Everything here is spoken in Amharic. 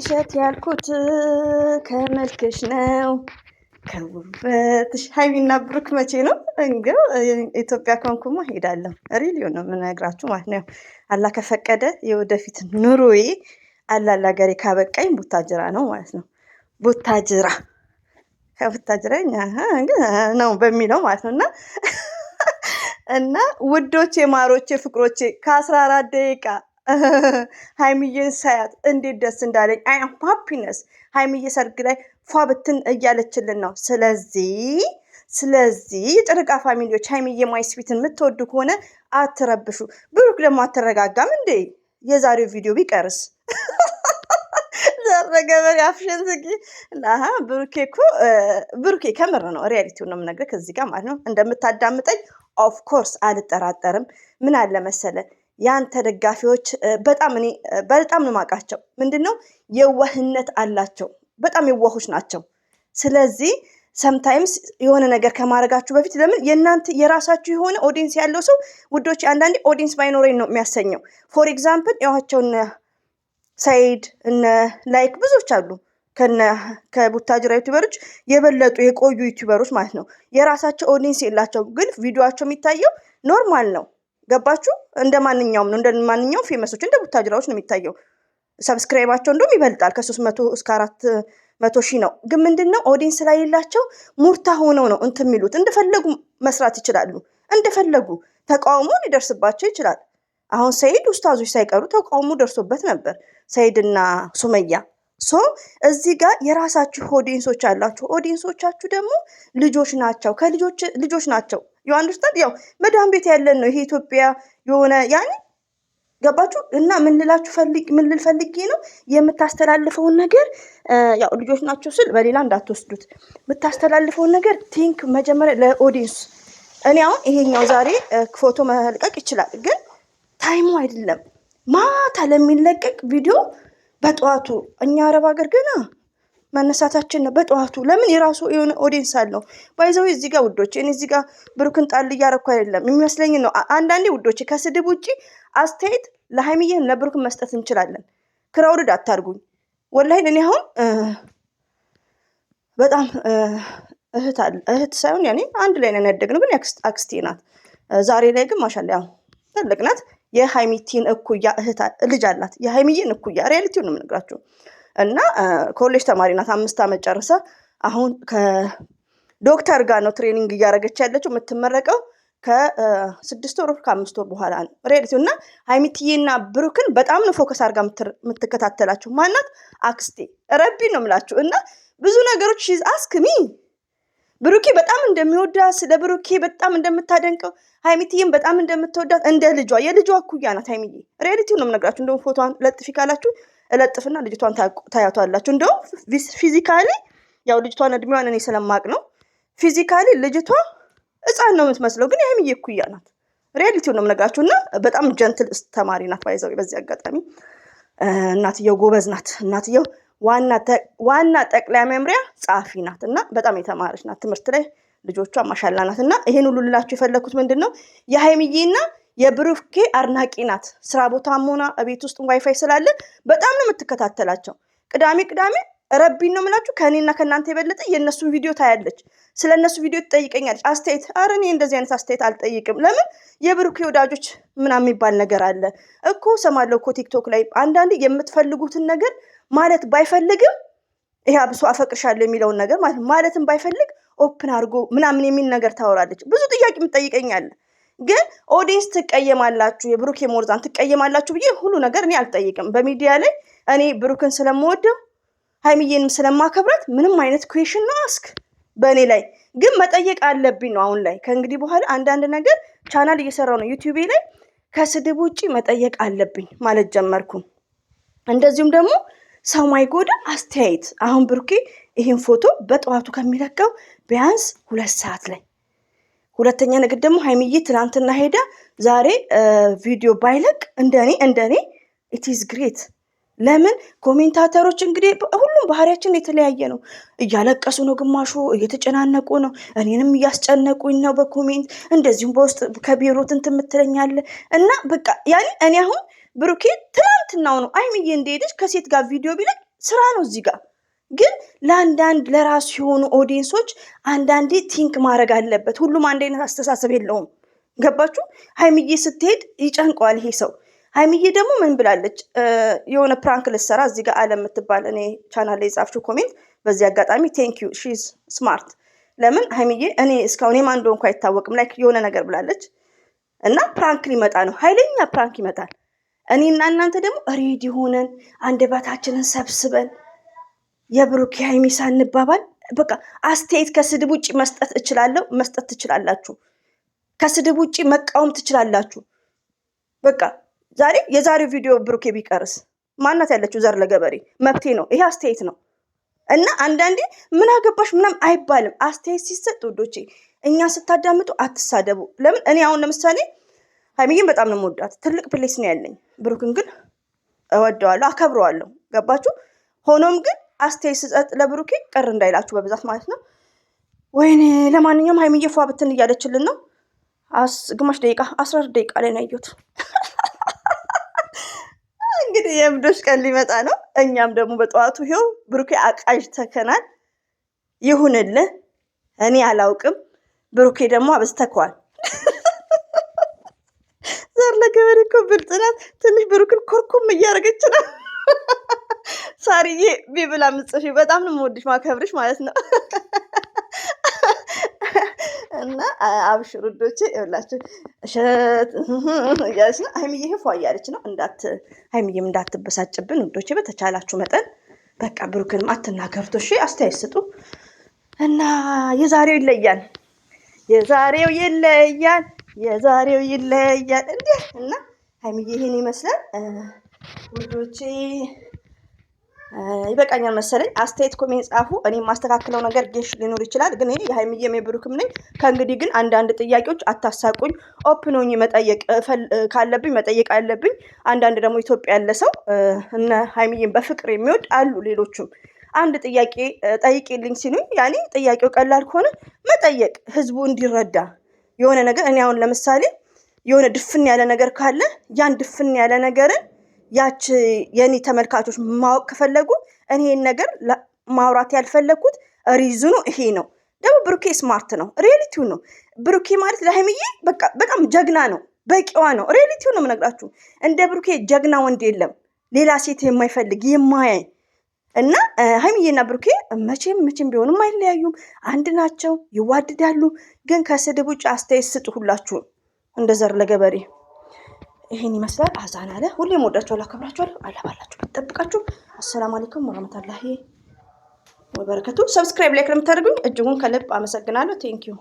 እሸት ያልኩት ከመልክሽ ነው ከውበትሽ። ሀይሚና ብሩክ መቼ ነው እንግዲህ ኢትዮጵያ ከሆንኩማ ሄዳለሁ። ሪሊዮ ነው የምነግራችሁ ማለት ነው። አላህ ከፈቀደ የወደፊት ኑሮዬ አላላ ሀገሬ ካበቃኝ ቡታጅራ ነው ማለት ነው። ቡታጅራ ከቡታጅራ ነው በሚለው ማለት ነው። እና ውዶቼ፣ ማሮቼ፣ ፍቅሮቼ ከ14 ደቂቃ ሀይሚዬን ሳያት እንዴት ደስ እንዳለኝ። አይ አም ሃፒነስ። ሀይሚዬ ሰርግ ላይ ፏ ብትን እያለችልን ነው። ስለዚህ የጨረቃ ፋሚሊዎች ሀይሚዬ ማይስፊትን የምትወዱ ከሆነ አትረብሹ። ብሩክ ደግሞ አትረጋጋም እንዴ? የዛሬው ቪዲዮ ቢቀርስ ዘረገበሬ አፍሽን ዝጊ። ብሩኬ ከምር ነው፣ ሪያሊቲው ነው የምነግርህ ከዚህ ጋር ማለት ነው። እንደምታዳምጠኝ ኦፍኮርስ አልጠራጠርም። ምን አለ መሰለ ያንተ ደጋፊዎች በጣም ነው የማውቃቸው። ምንድነው የዋህነት አላቸው። በጣም የዋሆች ናቸው። ስለዚህ ሰምታይምስ የሆነ ነገር ከማድረጋችሁ በፊት ለምን የእናንተ የራሳችሁ የሆነ ኦዲየንስ ያለው ሰው ውዶች፣ አንዳንዴ ኦዲየንስ ባይኖረኝ ነው የሚያሰኘው። ፎር ኤግዛምፕል ያዋቸው እነ ሰይድ እነ ላይክ ብዙዎች አሉ ከቡታጅራ ዩቲዩበሮች የበለጡ የቆዩ ዩቲዩበሮች ማለት ነው። የራሳቸው ኦዲየንስ የላቸው፣ ግን ቪዲዮቸው የሚታየው ኖርማል ነው። ገባችሁ? እንደ ማንኛውም ነው። እንደ ማንኛውም ፌመሶች እንደ ቡታጅራዎች ነው የሚታየው። ሰብስክራይባቸው እንደውም ይበልጣል። ከ300 እስከ 400 ሺህ ነው። ግን ምንድነው ኦዲየንስ ስላሌላቸው ሙርታ ሆነው ነው እንትን የሚሉት። እንደፈለጉ መስራት ይችላሉ። እንደፈለጉ ተቃውሞ ሊደርስባቸው ይችላል። አሁን ሰይድ ኡስታዞች ሳይቀሩ ተቃውሞ ደርሶበት ነበር፣ ሰይድና ሱመያ። እዚህ ጋር የራሳችሁ ኦዲየንሶች አላችሁ። ኦዲየንሶቻችሁ ደግሞ ልጆች ናቸው፣ ልጆች ናቸው። አንደርስታንድ። ያው መዳም ቤት ያለን ነው ይሄ ኢትዮጵያ የሆነ ያኔ ገባችሁ? እና ምን ልል ፈልጌ ነው የምታስተላልፈውን ነገር ያው ልጆች ናቸው ስል በሌላ እንዳትወስዱት። የምታስተላልፈውን ነገር ቲንክ መጀመሪያ ለኦዲየንስ። እኔ አሁን ይሄኛው ዛሬ ፎቶ መልቀቅ ይችላል፣ ግን ታይሙ አይደለም። ማታ ለሚለቀቅ ቪዲዮ በጠዋቱ እኛ አረብ ሀገር ገና መነሳታችን ነው። በጠዋቱ ለምን የራሱ የሆነ ኦዲየንስ አለው። ባይዘው እዚህ ጋር ውዶች፣ እኔ እዚህ ጋር ብሩክን ጣል እያረኩ አይደለም የሚመስለኝ ነው። አንዳንዴ ውዶች ከስድብ ውጪ አስተያየት ለሀይሚዬም ለብሩክን መስጠት እንችላለን። ክራውድድ አታርጉኝ። ወላሂ እኔ አሁን በጣም እህት ሳይሆን ያኔ አንድ ላይ ነን ያደግነው፣ ግን አክስቴ ናት። ዛሬ ላይ ግን ማሻአላ ያው ትልቅ ናት። የሀይሚቲን እኩያ ልጅ አላት። የሀይሚዬን እኩያ ሪያሊቲውን ነው የምነግራችሁ። እና ኮሌጅ ተማሪ ናት። 5 ዓመት ጨርሳ አሁን ከዶክተር ጋር ነው ትሬኒንግ እያደረገች ያለችው። የምትመረቀው ከ6 ወር 5 ወር በኋላ ነው ሪያሊቲው። እና ሀይሚቲዬና ብሩክን በጣም ነው ፎከስ አድርጋ የምትከታተላቸው። ማናት? አክስቴ ረቢ ነው የምላችሁ። እና ብዙ ነገሮች አስክሚ ብሩኬ በጣም እንደሚወዳት፣ ስለ ብሩኬ በጣም እንደምታደንቀው፣ ሀይሚቲዬም በጣም እንደምትወዳት እንደ ልጇ የልጇ እኩያ ናት ሀይሚዬ። ሪያሊቲው ነው የምነግራችሁ። እንደውም ፎቶዋን ለጥፊ ካላችሁ እለጥፍና ልጅቷን ታያቷላችሁ። እንደውም ፊዚካሊ ያው ልጅቷን እድሜዋን እኔ ስለማቅ ነው። ፊዚካሊ ልጅቷ ሕፃን ነው የምትመስለው፣ ግን የሀይሚዬ እኩያ ናት። ሪያሊቲውን ነው የምነግራችሁ። እና በጣም ጀንትል ተማሪ ናት። ባይዘው በዚህ አጋጣሚ እናትየው ጎበዝ ናት። እናትየው ዋና ጠቅላይ መምሪያ ጸሐፊ ናት። እና በጣም የተማረች ናት። ትምህርት ላይ ልጆቿ ማሻላ ናት። እና ይሄን ሁሉ ልላችሁ የፈለኩት ምንድን ነው የሀይሚዬና የብሩኬ አድናቂ ናት። ስራ ቦታም ሆና ቤት ውስጥ ዋይፋይ ስላለ በጣም ነው የምትከታተላቸው። ቅዳሜ ረቢን ነው የምላችሁ። ከእኔና ከእናንተ የበለጠ የእነሱን ቪዲዮ ታያለች። ስለ እነሱ ቪዲዮ ትጠይቀኛለች። አስተያየት፣ ኧረ እኔ እንደዚህ አይነት አስተያየት አልጠይቅም። ለምን የብሩኬ ወዳጆች ምናምን የሚባል ነገር አለ እኮ ሰማለሁ እኮ ቲክቶክ ላይ። አንዳንዴ የምትፈልጉትን ነገር ማለት ባይፈልግም ይሄ አብሶ አፈቅርሻለሁ የሚለውን ነገር ማለትም ባይፈልግ ኦፕን አድርጎ ምናምን የሚል ነገር ታወራለች። ብዙ ጥያቄ የምትጠይቀኛለ። ግን ኦዲየንስ ትቀየማላችሁ፣ የብሩኬ ሞርዛን ትቀየማላችሁ ብዬ ሁሉ ነገር እኔ አልጠይቅም በሚዲያ ላይ። እኔ ብሩክን ስለምወደው ሀይሚዬንም ስለማከብራት ምንም አይነት ኩዌሽን ነው አስክ በእኔ ላይ ግን መጠየቅ አለብኝ ነው። አሁን ላይ ከእንግዲህ በኋላ አንዳንድ ነገር ቻናል እየሰራው ነው ዩቲዩቤ ላይ፣ ከስድብ ውጭ መጠየቅ አለብኝ ማለት ጀመርኩ። እንደዚሁም ደግሞ ሰው ማይጎዳ አስተያየት። አሁን ብሩኬ ይህን ፎቶ በጠዋቱ ከሚለቀው ቢያንስ 2 ሰዓት ላይ። ሁለተኛ ነገር ደግሞ ሀይሚዬ ትናንትና ሄዳ ዛሬ ቪዲዮ ባይለቅ እንደኔ ኢት ኢዝ ግሬት። ለምን ኮሜንታተሮች እንግዲህ ሁሉም ባህሪያችን የተለያየ ነው። እያለቀሱ ነው፣ ግማሹ እየተጨናነቁ ነው፣ እኔንም እያስጨነቁኝ ነው በኮሜንት እንደዚሁም በውስጥ ከቢሮት እንትን የምትለኛለ እና በቃ ያኔ እኔ አሁን ብሩኬ ትናንትናው ነው ሀይሚዬ እንደሄደች ከሴት ጋር ቪዲዮ ቢለቅ ስራ ነው። እዚህ ጋር ግን ለአንዳንድ ለራሱ የሆኑ ኦዲየንሶች አንዳንዴ ቲንክ ማድረግ አለበት። ሁሉም አንድ አይነት አስተሳሰብ የለውም። ገባችሁ? ሀይሚዬ ስትሄድ ይጨንቀዋል ይሄ ሰው። ሀይሚዬ ደግሞ ምን ብላለች? የሆነ ፕራንክ ልትሰራ እዚህ ጋር አለም የምትባል እኔ ቻናል ላይ የጻፍሽው ኮሜንት በዚህ አጋጣሚ ቴንክ ዩ ሺዝ ስማርት። ለምን ሀይሚዬ እኔ እስካሁን የማን እንደሆንኩ አይታወቅም ላይክ የሆነ ነገር ብላለች እና ፕራንክ ሊመጣ ነው፣ ኃይለኛ ፕራንክ ይመጣል። እኔና እናንተ ደግሞ ሬዲ ሆነን አንደበታችንን ሰብስበን የብሩክ ሀይሚ ሳንባባል በቃ አስተያየት ከስድብ ውጭ መስጠት እችላለሁ፣ መስጠት ትችላላችሁ። ከስድብ ውጭ መቃወም ትችላላችሁ። በቃ ዛሬ የዛሬው ቪዲዮ ብሩኬ ቢቀርስ ማናት ያለችው? ዘር ለገበሬ መብቴ ነው። ይሄ አስተያየት ነው እና አንዳንዴ ምን አገባሽ ምናምን አይባልም። አስተያየት ሲሰጥ ውዶቼ እኛ ስታዳምጡ አትሳደቡ። ለምን እኔ አሁን ለምሳሌ ሀይሚዬን በጣም ነው የምወዳት፣ ትልቅ ፕሌስ ነው ያለኝ። ብሩክን ግን እወደዋለሁ፣ አከብረዋለሁ። ገባችሁ? ሆኖም ግን አስተያየት ስሰጥ ለብሩኬ ቅር እንዳይላችሁ በብዛት ማለት ነው። ወይኔ ለማንኛውም ሀይሚዬ ፏ ብትን እያለችልን ነው። ግማሽ ደቂቃ 14 ደቂቃ ላይ ነው ያየሁት። እንግዲህ የእብዶች ቀን ሊመጣ ነው። እኛም ደግሞ በጠዋቱ ይኸው ብሩኬ አቃዥ ተከናል። ይሁንልህ፣ እኔ አላውቅም። ብሩኬ ደግሞ አበዝተከዋል። ዘር ለገበሬ እኮ ብልጥ ናት። ትንሽ ብሩክን ኮርኩም እያደረገች ነው። ሳርዬ ቢብላ ምጽፊ በጣም ነው የምወድሽ ማከብርሽ ማለት ነው። እና አብሽሩ ዶቼ ይኸውላችሁ እሸት እያለች ነው ሀይሚዬ። ፏ እያለች ነው። ሀይሚዬም እንዳትበሳጭብን ውዶቼ፣ በተቻላችሁ መጠን በቃ ብሩክንም አትናገሩት እሺ። አስተያየት ስጡ እና የዛሬው ይለያል እንዴ! እና ሀይሚዬ ይሄን ይመስላል ውዶቼ። ይበቃኛል መሰለኝ። አስተያየት ኮሜንት ጻፉ። እኔ የማስተካክለው ነገር ጌሽ ሊኖር ይችላል፣ ግን እኔ የሀይሚዬም የብሩክም ነኝ። ከእንግዲህ ግን አንዳንድ ጥያቄዎች አታሳቁኝ። ኦፕን ሆኜ መጠየቅ ካለብኝ መጠየቅ አለብኝ። አንዳንድ ደግሞ ኢትዮጵያ ያለ ሰው እነ ሀይሚዬም በፍቅር የሚወድ አሉ። ሌሎቹም አንድ ጥያቄ ጠይቂልኝ ሲሉኝ ያኔ ጥያቄው ቀላል ከሆነ መጠየቅ ህዝቡ እንዲረዳ የሆነ ነገር እኔ አሁን ለምሳሌ የሆነ ድፍን ያለ ነገር ካለ ያን ድፍን ያለ ነገርን ያች የኔ ተመልካቾች ማወቅ ከፈለጉ እኔ ይሄን ነገር ማውራት ያልፈለኩት ሪዝኑ ይሄ ነው። ደግሞ ብሩኬ ስማርት ነው፣ ሪያሊቲው ነው። ብሩኬ ማለት ለሀይሚዬ በቃ በጣም ጀግና ነው፣ በቂዋ ነው። ሪያሊቲው ነው የምነግራችሁ። እንደ ብሩኬ ጀግና ወንድ የለም፣ ሌላ ሴት የማይፈልግ የማያይ እና ሀይሚዬና ብሩኬ መቼም ቢሆንም አይለያዩም፣ አንድ ናቸው፣ ይዋድዳሉ። ግን ከስድብ ውጭ አስተያየት ስጡ ሁላችሁም እንደ ዘር ለገበሬ። ይሄን ይመስላል። አዛን አለ። ሁሌም ወዳችኋለሁ፣ አከብራችኋለሁ። አላባላችሁ በተጠብቃችሁ። አሰላሙ አለይኩም ወራህመቱላሂ ወበረከቱ። ሰብስክራይብ ላይክ ለምታደርጉኝ እጅጉን ከልብ አመሰግናለሁ። ቴንኪዩ